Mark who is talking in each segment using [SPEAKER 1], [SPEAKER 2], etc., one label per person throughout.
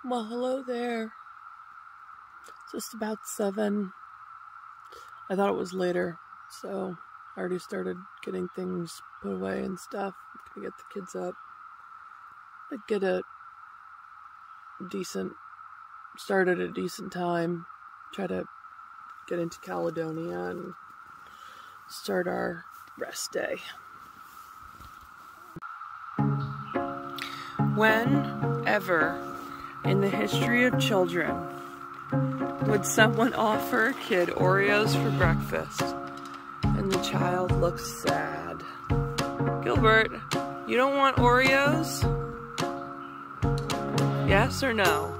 [SPEAKER 1] Well, hello there. It's just about 7. I thought it was later, so I already started getting things put away and stuff. I'm gonna get the kids up. Get a decent start at a decent time. Try to get into Caledonia and start our rest day. Whenever in the history of children would someone offer a kid Oreos for breakfast and the child looks sad? Gilbert, you don't want Oreos? Yes or no?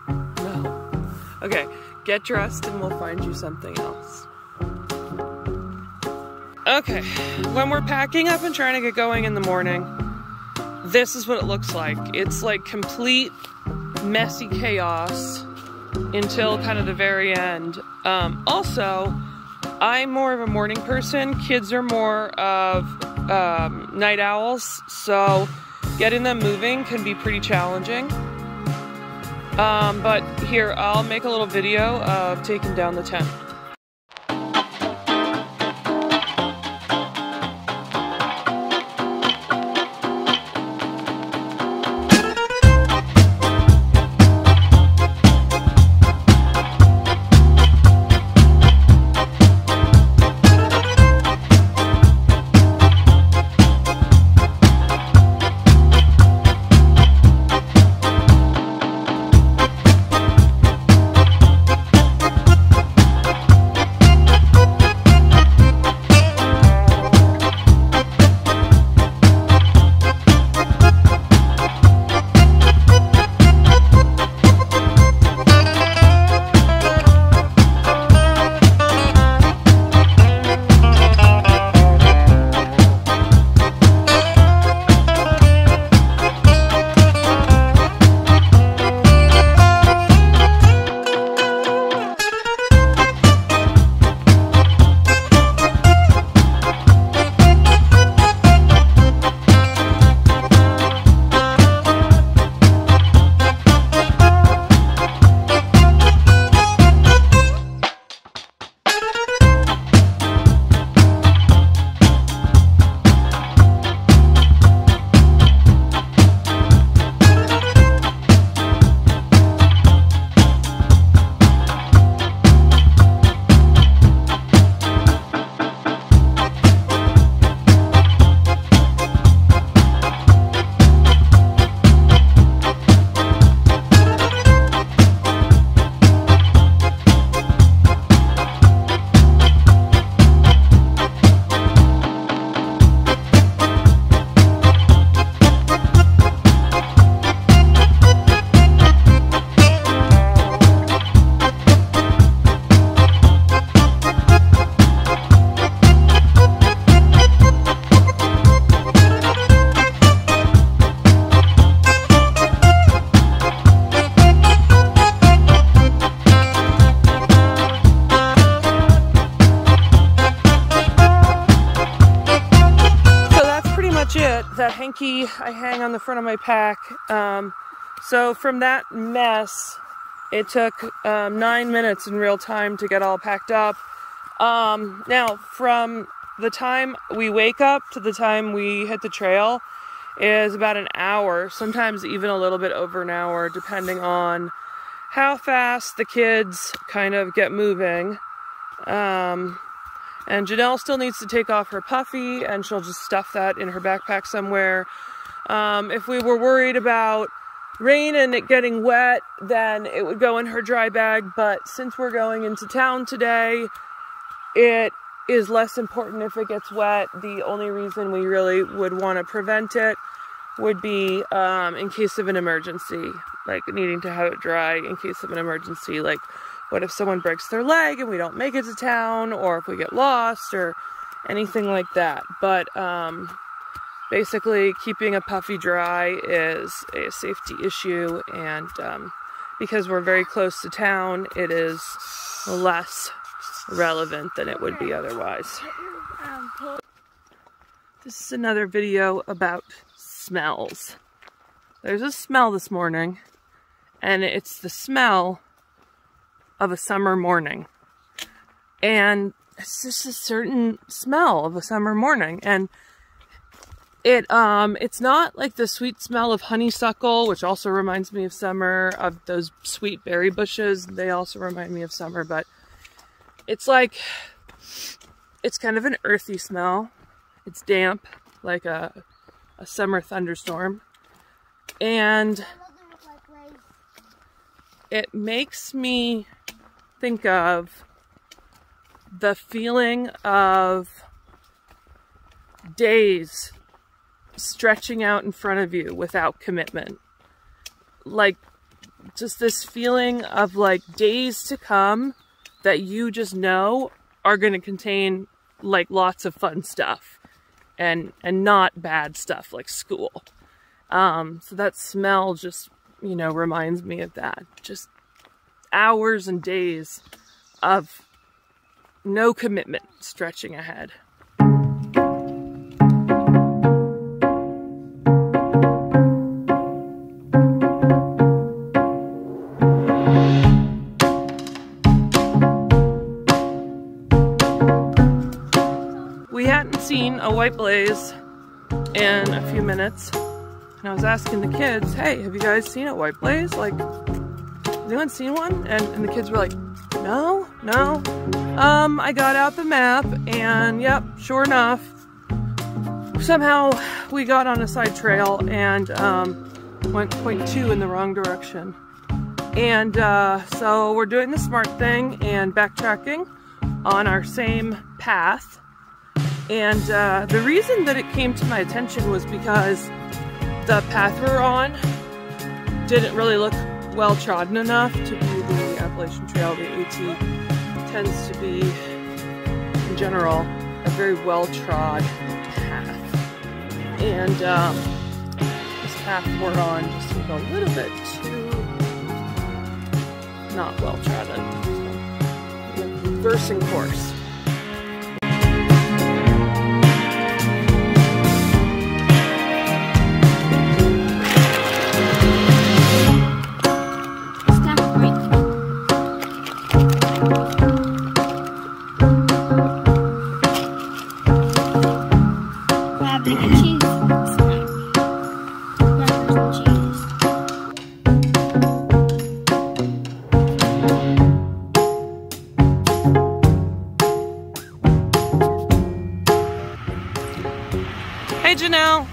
[SPEAKER 1] No. Okay, get dressed and we'll find you something else. Okay, when we're packing up and trying to get going in the morning, this is what it looks like. It's like complete messy chaos until kind of the very end. Also, I'm more of a morning person. Kids are more of night owls, so getting them moving can be pretty challenging. But here, I'll make a little video of taking down the tent. That hanky I hang on the front of my pack. So from that mess, it took 9 minutes in real time to get all packed up. Now, from the time we wake up to the time we hit the trail is about an hour, sometimes even a little bit over an hour, depending on how fast the kids kind of get moving. And Janelle still needs to take off her puffy, and she'll just stuff that in her backpack somewhere. If we were worried about rain and it getting wet, then it would go in her dry bag. But since we're going into town today, it is less important if it gets wet. The only reason we really would want to prevent it would be in case of an emergency, like needing to have it dry in case of an emergency, like what if someone breaks their leg and we don't make it to town, or if we get lost, or anything like that. But basically, keeping a puffy dry is a safety issue, and because we're very close to town, it is less relevant than it would be otherwise. This is another video about smells. There's a smell this morning, and it's the smell of a summer morning. And it's just a certain smell of a summer morning, and it's not like the sweet smell of honeysuckle, which also reminds me of summer, of those sweet berry bushes. They also remind me of summer, but it's like, it's kind of an earthy smell. It's damp, like a summer thunderstorm. And it makes me think of the feeling of days stretching out in front of you without commitment. Like, just this feeling of like days to come that you just know are going to contain like lots of fun stuff and not bad stuff like school. So that smell just, you know, reminds me of that. Just hours and days of no commitment stretching ahead. We hadn't seen a white blaze in a few minutes, and I was asking the kids, hey, have you guys seen a white blaze? Like, has anyone seen one? And the kids were like, no. I got out the map, and yep, sure enough, somehow we got on a side trail and went 0.2 in the wrong direction. And so we're doing the smart thing and backtracking on our same path. And the reason that it came to my attention was because the path we're on didn't really look well trodden enough to be the Appalachian Trail. The AT tends to be, in general, a very well-trod path. And this path we're on just seemed a little bit too not well-trodden. So we're reversing course. Hey Janelle!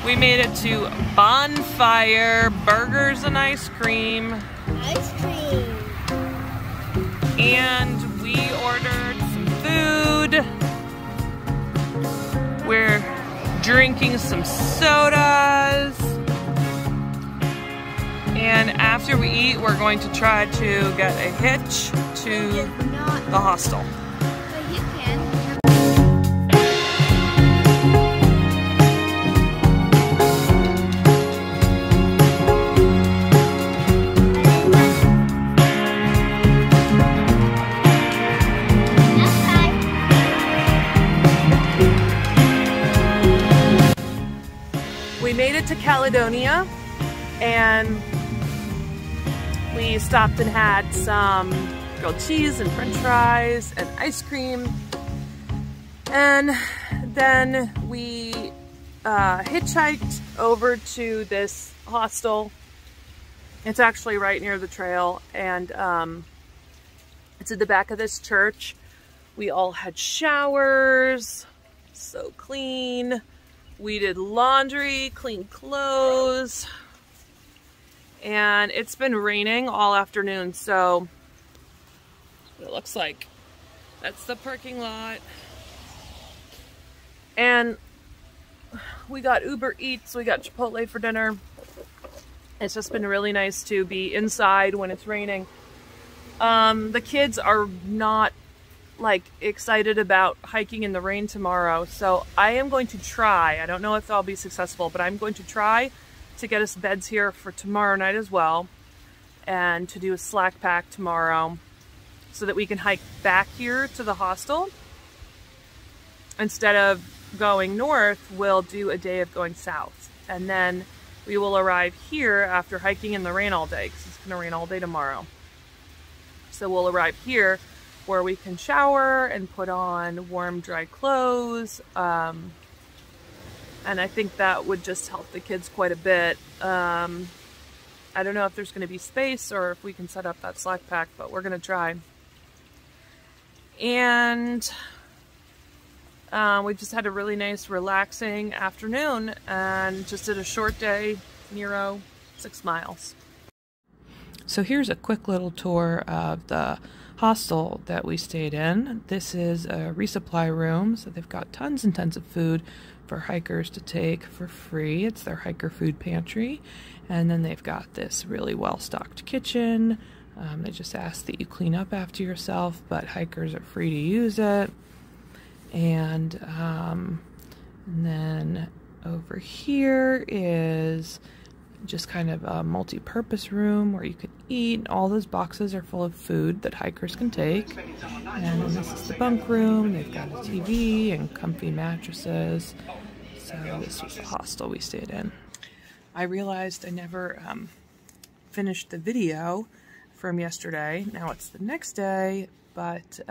[SPEAKER 1] We made it to Bonfire Burgers and Ice Cream.
[SPEAKER 2] Ice cream!
[SPEAKER 1] And we ordered some food. We're drinking some sodas. And after we eat, we're going to try to get a hitch to the hostel.
[SPEAKER 2] But you can.
[SPEAKER 1] We made it to Caledonia, and we stopped and had some grilled cheese and french fries and ice cream. And then we hitchhiked over to this hostel. It's actually right near the trail, and it's at the back of this church. We all had showers, so clean. We did laundry, cleaned clothes, and it's been raining all afternoon, so it looks like that's the parking lot. And we got Uber Eats, we got Chipotle for dinner. It's just been really nice to be inside when it's raining. The kids are not like excited about hiking in the rain tomorrow, so I am going to try, I don't know if I'll be successful, but I'm going to try to get us beds here for tomorrow night as well, and to do a slack pack tomorrow so that we can hike back here to the hostel. Instead of going north, we'll do a day of going south, and then we will arrive here after hiking in the rain all day, because it's going to rain all day tomorrow. So we'll arrive here where we can shower and put on warm, dry clothes. And I think that would just help the kids quite a bit. I don't know if there's going to be space or if we can set up that slack pack, but we're going to try. And we just had a really nice, relaxing afternoon and just did a short day, Nero, 6 miles. So here's a quick little tour of the hostel that we stayed in. This is a resupply room, so they've got tons and tons of food for hikers to take for free. It's their hiker food pantry. And then they've got this really well-stocked kitchen. They just ask that you clean up after yourself, but hikers are free to use it. And then over here is just kind of a multi-purpose room where you can eat. All those boxes are full of food that hikers can take. And then this is the bunk room. They've got a TV and comfy mattresses. So this was the hostel we stayed in. I realized I never finished the video from yesterday. Now it's the next day, but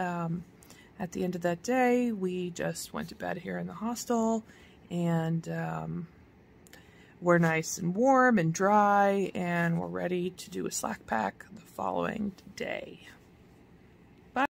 [SPEAKER 1] at the end of that day, we just went to bed here in the hostel, and we're nice and warm and dry, and we're ready to do a slack pack the following day.